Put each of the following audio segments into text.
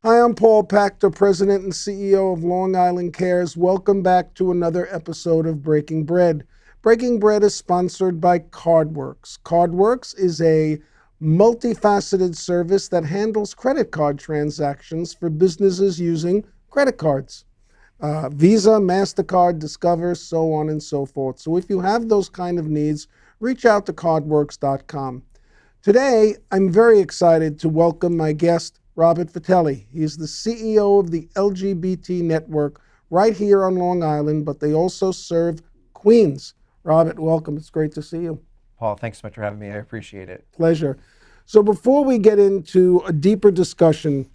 Hi, I'm Paul Pachter, President and CEO of Long Island Cares. Welcome back to another episode of Breaking Bread. Breaking Bread is sponsored by CardWorks. CardWorks is a multifaceted service that handles credit card transactions for businesses using credit cards. Visa, MasterCard, Discover, so on and so forth. So if you have those kind of needs, reach out to cardworks.com. Today, I'm very excited to welcome my guest, Robert Vitelli. He's the CEO of the LGBT Network right here on Long Island, but they also serve Queens. Robert, welcome. It's great to see you. Paul, thanks so much for having me. I appreciate it. Pleasure. So before we get into a deeper discussion,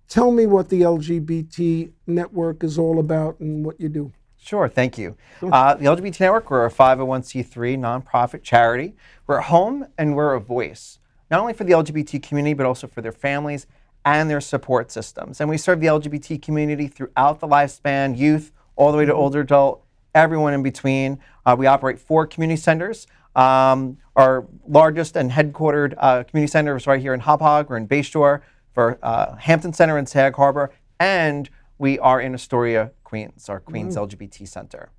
tell me what the LGBT Network is all about and what you do. Sure, thank you. The LGBT Network, we're a 501c3 nonprofit charity. We're a home and we're a voice, not only for the LGBT community, but also for their families and their support systems. And we serve the LGBT community throughout the lifespan, youth, all the way to older adult, everyone in between. We operate 4 community centers. Our largest and headquartered community center is right here in Hauppauge. We're in Bayshore, for Hampton Center in Sag Harbor, and we are in Astoria, Queens, our Queens LGBT Center.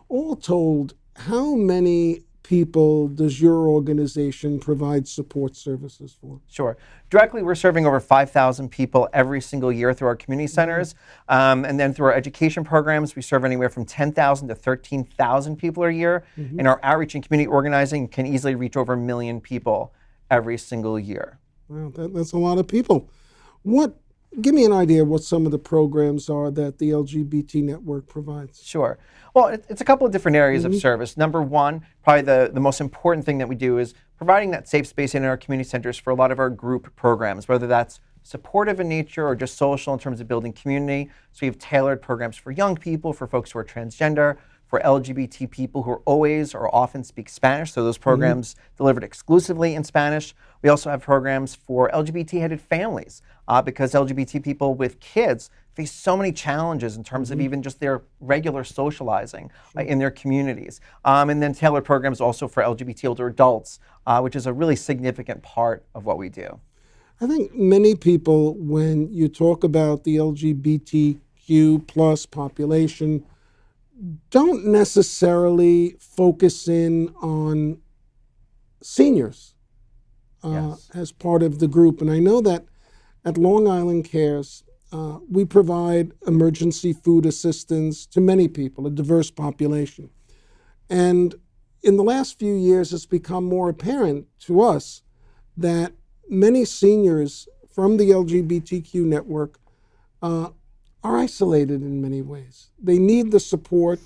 All told, how many people does your organization provide support services for? Sure. Directly, we're serving over 5,000 people every single year through our community centers. And then through our education programs, we serve anywhere from 10,000 to 13,000 people a year. And our outreach and community organizing can easily reach over 1 million people every single year. Wow, that's a lot of people. Give me an idea of what some of the programs are that the LGBT Network provides. Sure. Well, it's a couple of different areas of service. Number one, probably the most important thing that we do is providing that safe space in our community centers for a lot of our group programs, whether that's supportive in nature or just social in terms of building community. So we have tailored programs for young people, for folks who are transgender, for LGBT people who are always or often speak Spanish. So those programs delivered exclusively in Spanish. We also have programs for LGBT-headed families because LGBT people with kids face so many challenges in terms of even just their regular socializing in their communities. And then tailored programs also for LGBT older adults, which is a really significant part of what we do. I think many people, when you talk about the LGBTQ plus population, don't necessarily focus in on seniors as part of the group. And I know that at Long Island Cares, we provide emergency food assistance to many people, a diverse population. And in the last few years, it's become more apparent to us that many seniors from the LGBTQ network are isolated in many ways. They need the support.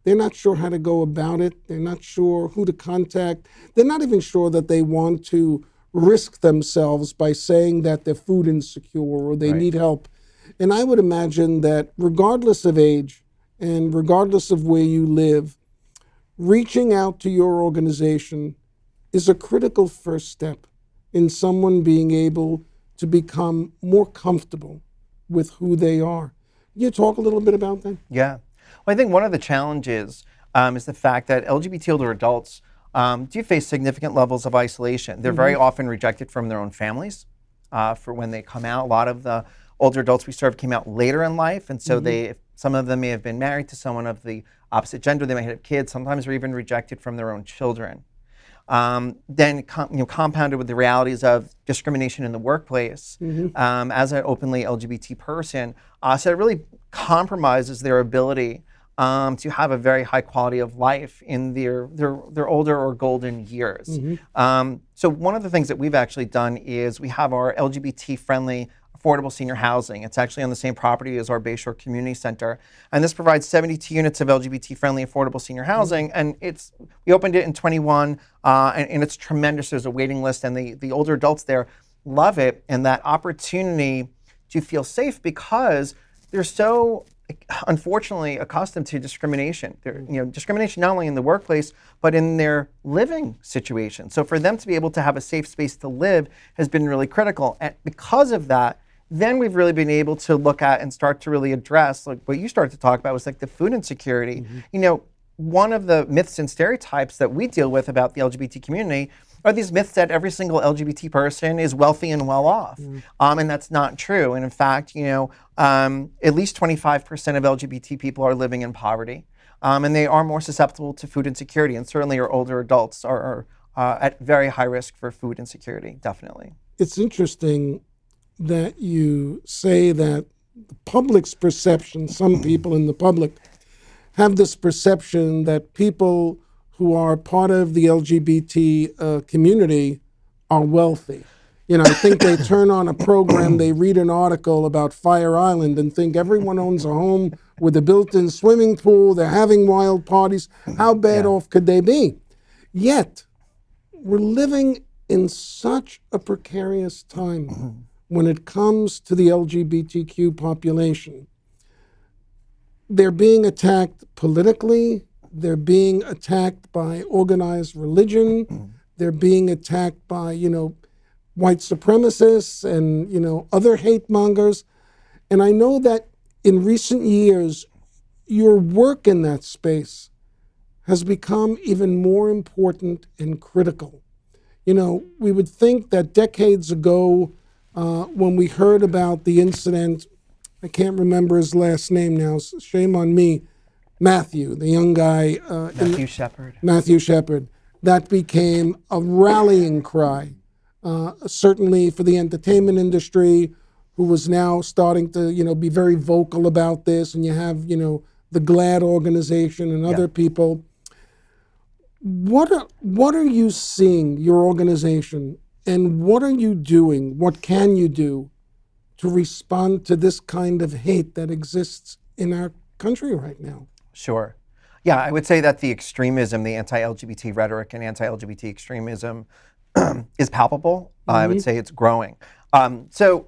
They're not sure how to go about it. They're not sure who to contact. They're not even sure that they want to risk themselves by saying that they're food insecure or they need help. And I would imagine that regardless of age and regardless of where you live, reaching out to your organization is a critical first step in someone being able to become more comfortable with who they are. Can you talk a little bit about that? Yeah. Well, I think one of the challenges is the fact that LGBT older adults do face significant levels of isolation. They're very often rejected from their own families for when they come out. A lot of the older adults we serve came out later in life, and so some of them may have been married to someone of the opposite gender. They might have kids. Sometimes they're even rejected from their own children. Then compounded with the realities of discrimination in the workplace as an openly LGBT person, so it really compromises their ability to have a very high quality of life in their older or golden years. So one of the things that we've actually done is we have our LGBT-friendly affordable senior housing. It's actually on the same property as our Bayshore Community Center. And this provides 72 units of LGBT-friendly affordable senior housing. And we opened it in 21, and it's tremendous. There's a waiting list, and the older adults there love it. And that opportunity to feel safe because they're so unfortunately accustomed to discrimination. Discrimination not only in the workplace, but in their living situation. So for them to be able to have a safe space to live has been really critical. And because of that, then we've really been able to look at and start to really address, like what you started to talk about was like the food insecurity. One of the myths and stereotypes that we deal with about the LGBT community are these myths that every single LGBT person is wealthy and well off. And that's not true. And in fact, at least 25% of LGBT people are living in poverty. And they are more susceptible to food insecurity. And certainly our older adults are at very high risk for food insecurity, definitely. It's interesting that you say that the public's perception, some people in the public, have this perception that people who are part of the LGBT community are wealthy. I think they turn on a program, they read an article about Fire Island and think everyone owns a home with a built-in swimming pool, they're having wild parties. How bad off could they be? Yet, we're living in such a precarious time when it comes to the LGBTQ population. They're being attacked politically, they're being attacked by organized religion, they're being attacked by, white supremacists and, other hate mongers. And I know that in recent years, your work in that space has become even more important and critical. We would think that decades ago, when we heard about the incident, I can't remember his last name now, so shame on me, Matthew, the young guy. Matthew Shepard. That became a rallying cry, certainly for the entertainment industry, who was now starting to, be very vocal about this. And you have, the GLAAD organization and other people. What are you seeing, your organization, and what are you doing? What can you do to respond to this kind of hate that exists in our country right now? Sure. Yeah, I would say that the extremism, the anti-LGBT rhetoric and anti-LGBT extremism is palpable. I would say it's growing. So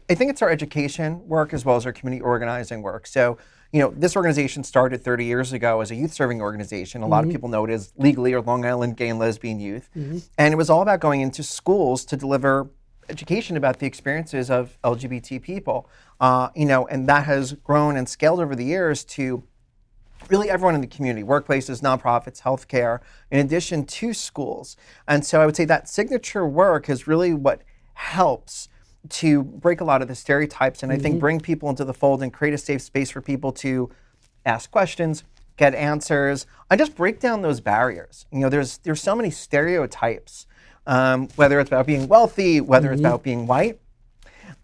I think it's our education work as well as our community organizing work. So, this organization started 30 years ago as a youth serving organization. A lot of people know it as Legally or Long Island Gay and Lesbian Youth. And it was all about going into schools to deliver education about the experiences of LGBT people. And that has grown and scaled over the years to really everyone in the community, workplaces, nonprofits, healthcare, in addition to schools. And so I would say that signature work is really what helps to break a lot of the stereotypes and I think bring people into the fold and create a safe space for people to ask questions, get answers, and just break down those barriers. There's so many stereotypes, whether it's about being wealthy, whether it's about being white.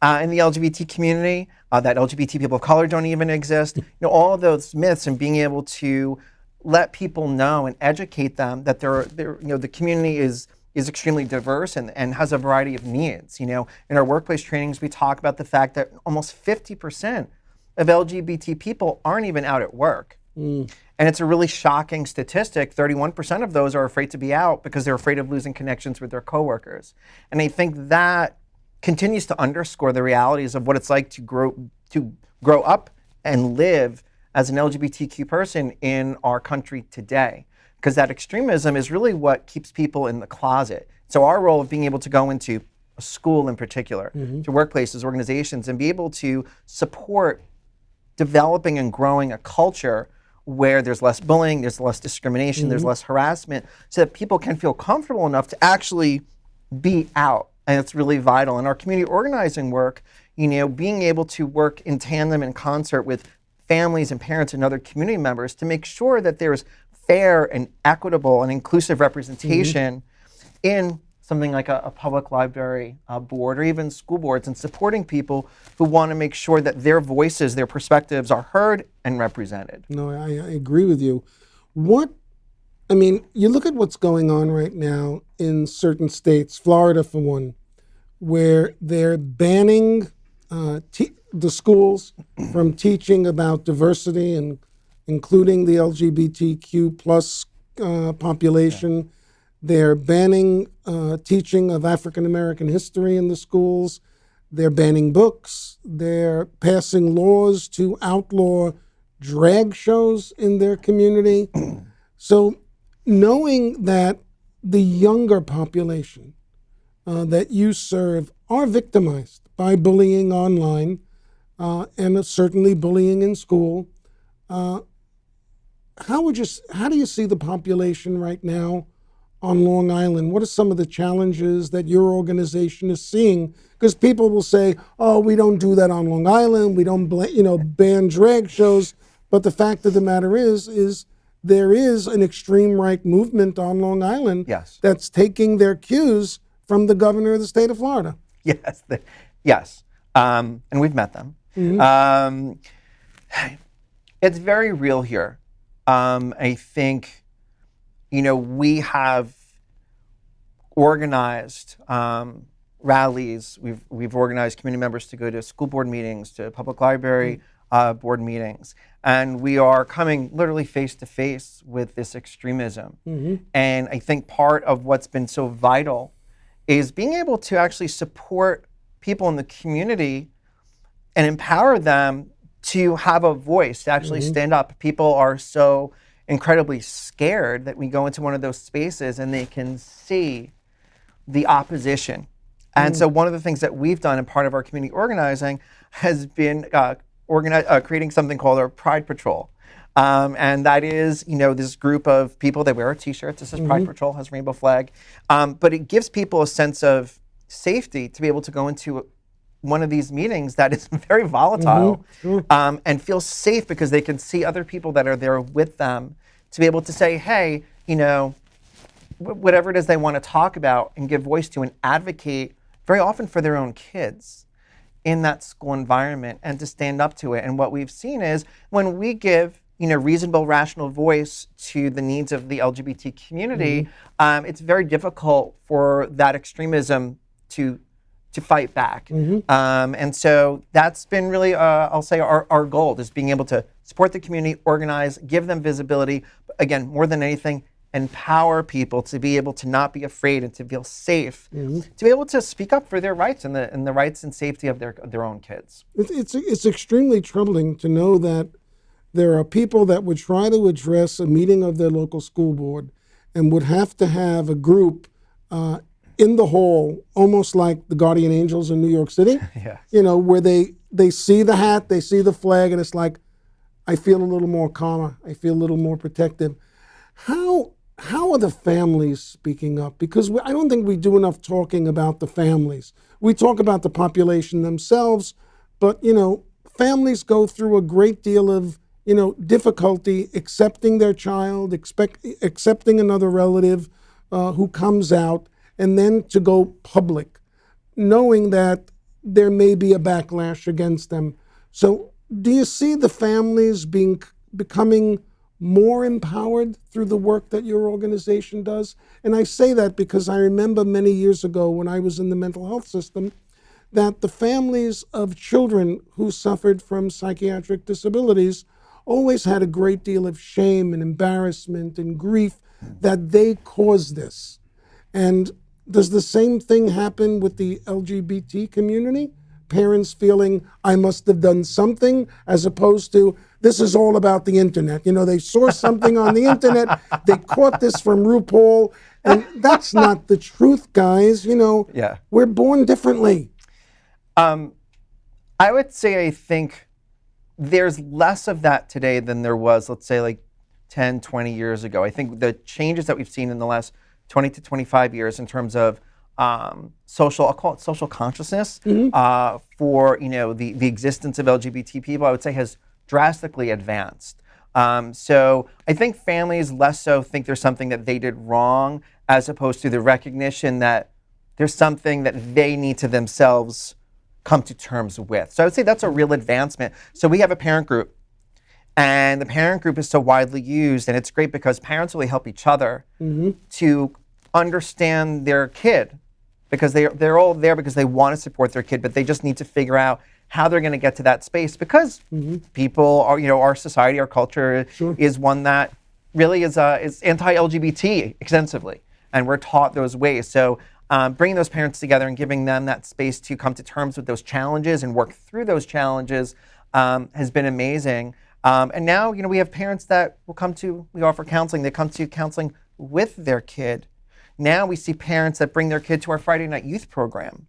In the LGBT community, that LGBT people of color don't even exist. All of those myths and being able to let people know and educate them that the community is extremely diverse and has a variety of needs. In our workplace trainings, we talk about the fact that almost 50% of LGBT people aren't even out at work. And it's a really shocking statistic. 31% of those are afraid to be out because they're afraid of losing connections with their coworkers. And I think that continues to underscore the realities of what it's like to grow up and live as an LGBTQ person in our country today. Because that extremism is really what keeps people in the closet. So our role of being able to go into a school in particular, to workplaces, organizations, and be able to support developing and growing a culture where there's less bullying, there's less discrimination, there's less harassment, so that people can feel comfortable enough to actually be out. And it's really vital. In our community organizing work, being able to work in tandem and concert with families and parents and other community members to make sure that there's fair and equitable and inclusive representation in something like a public library board or even school boards, and supporting people who want to make sure that their voices, their perspectives are heard and represented. No, I agree with you. You look at what's going on right now in certain states, Florida for one, where they're banning the schools from teaching about diversity and including the LGBTQ plus population. They're banning teaching of African American history in the schools. They're banning books. They're passing laws to outlaw drag shows in their community. So knowing that the younger population that you serve are victimized by bullying online and certainly bullying in school, how do you see the population right now on Long Island? What are some of the challenges that your organization is seeing? Because people will say, "Oh, we don't do that on Long Island. We don't, ban drag shows." But the fact of the matter is there is an extreme right movement on Long Island Yes. that's taking their cues from the governor of the state of Florida. Yes. Yes. And we've met them. It's very real here. I think, we have organized rallies. We've organized community members to go to school board meetings, to public library board meetings, and we are coming literally face to face with this extremism. And I think part of what's been so vital is being able to actually support people in the community and empower them to have a voice, to actually stand up. People are so incredibly scared that we go into one of those spaces and they can see the opposition. And so one of the things that we've done in part of our community organizing has been creating something called our Pride Patrol. And that is, this group of people that wear t-shirts. This is Pride Patrol, has a rainbow flag. But it gives people a sense of safety to be able to go into one of these meetings that is very volatile and feel safe because they can see other people that are there with them to be able to say, hey, whatever it is they want to talk about and give voice to and advocate very often for their own kids in that school environment and to stand up to it. And what we've seen is when we give reasonable, rational voice to the needs of the LGBT community, it's very difficult for that extremism to fight back. And so that's been really, I'll say, our goal is being able to support the community, organize, give them visibility, but again, more than anything, empower people to be able to not be afraid and to feel safe, to be able to speak up for their rights and the rights and safety of their own kids. It's extremely troubling to know that there are people that would try to address a meeting of their local school board and would have to have a group in the hall, almost like the Guardian Angels in New York City, where they see the hat, they see the flag, and it's like, I feel a little more calmer, I feel a little more protective. How are the families speaking up? Because I don't think we do enough talking about the families. We talk about the population themselves, but, families go through a great deal of, difficulty accepting their child, accepting another relative who comes out, and then to go public, knowing that there may be a backlash against them. So do you see the families becoming more empowered through the work that your organization does? And I say that because I remember many years ago when I was in the mental health system that the families of children who suffered from psychiatric disabilities always had a great deal of shame and embarrassment and grief that they caused this. And does the same thing happen with the LGBT community? Parents feeling, I must have done something, as opposed to, this is all about the internet. They saw something on the internet, they caught this from RuPaul, and that's not the truth, guys. We're born differently. I would say I think there's less of that today than there was, let's say, like 10, 20 years ago. I think the changes that we've seen in the last 20 to 25 years in terms of I'll call it social consciousness for the existence of LGBT people, I would say has drastically advanced. So I think families less so think there's something that they did wrong as opposed to the recognition that there's something that they need to themselves come to terms with. So I would say that's a real advancement. So we have a parent group, and the parent group is so widely used, and it's great because parents really help each other to understand their kid, because they're all there because they want to support their kid, but they just need to figure out how they're going to get to that space because people are, our society, our culture is one that really is anti-LGBT extensively, and we're taught those ways. So bringing those parents together and giving them that space to come to terms with those challenges and work through those challenges has been amazing. And now, we have parents that we offer counseling. They come to counseling with their kid. Now we see parents that bring their kid to our Friday night youth program.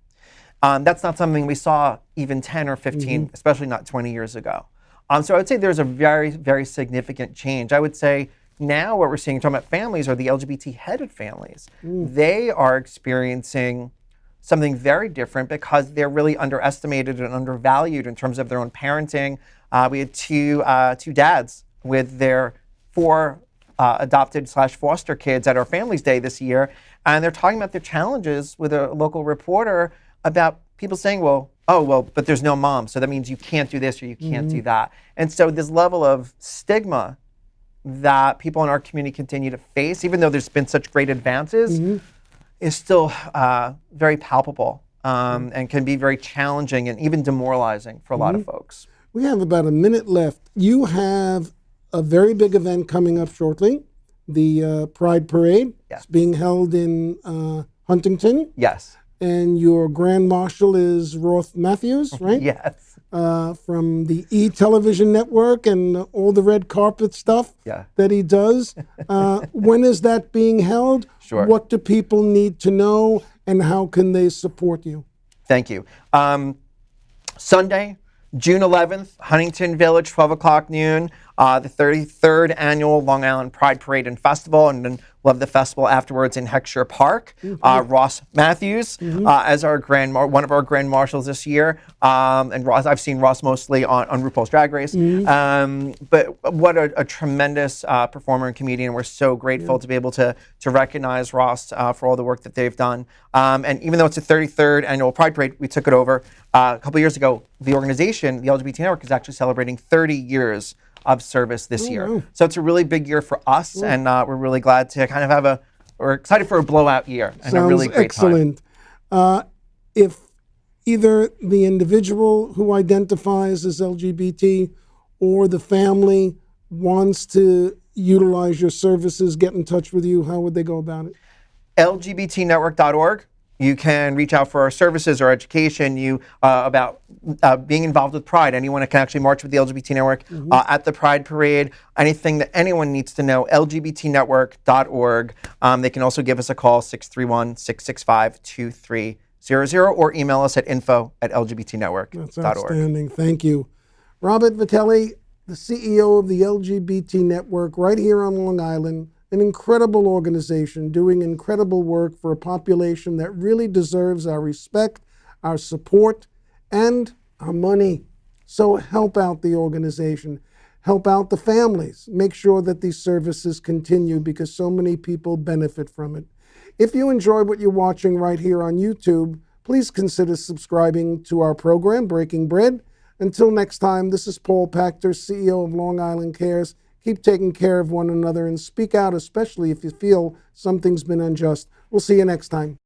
That's not something we saw even 10 or 15, especially not 20 years ago. So I would say there's a very, very significant change. I would say Now what we're seeing, talking about families, are the LGBT-headed families. They are experiencing something very different because they're really underestimated and undervalued in terms of their own parenting. We had two dads with their 4 adopted/foster kids at our Families Day this year, and they're talking about their challenges with a local reporter about people saying, well, oh, well, but there's no mom, so that means you can't do this or you can't do that. And so this level of stigma that people in our community continue to face, even though there's been such great advances, is still very palpable and can be very challenging and even demoralizing for a lot of folks. We have about a minute left. You have a very big event coming up shortly, the Pride Parade. Yeah. It's being held in Huntington. Yes. And your Grand Marshal is Roth Matthews, right? Yes. From the E-Television Network and all the red carpet stuff that he does. When is that being held? Sure. What do people need to know, and how can they support you? Thank you. Sunday, June 11th, Huntington Village, 12 o'clock noon, the 33rd Annual Long Island Pride Parade and Festival, and then we'll have the festival afterwards in Heckscher Park. Ross Matthews as our one of our Grand Marshals this year. And Ross, I've seen Ross mostly on RuPaul's Drag Race. But what a tremendous performer and comedian. We're so grateful to be able to recognize Ross for all the work that they've done. And even though it's the 33rd Annual Pride Parade, we took it over a couple years ago. The organization, the LGBT Network, is actually celebrating 30 years of service this year. So it's a really big year for us, and we're really glad to kind of we're excited for a blowout year and a really great excellent time. If either the individual who identifies as LGBT or the family wants to utilize your services, get in touch with you, how would they go about it? LGBTnetwork.org. You can reach out for our services or education about being involved with Pride. Anyone that can actually march with the LGBT Network at the Pride Parade. Anything that anyone needs to know, LGBTnetwork.org. They can also give us a call, 631-665-2300, or email us at info@lgbtnetwork.org. That's outstanding. Thank you. Robert Vitelli, the CEO of the LGBT Network right here on Long Island. An incredible organization doing incredible work for a population that really deserves our respect, our support, and our money. So help out the organization. Help out the families. Make sure that these services continue because so many people benefit from it. If you enjoy what you're watching right here on YouTube, please consider subscribing to our program, Breaking Bread. Until next time, this is Paul Pachter, CEO of Long Island Cares. Keep taking care of one another and speak out, especially if you feel something's been unjust. We'll see you next time.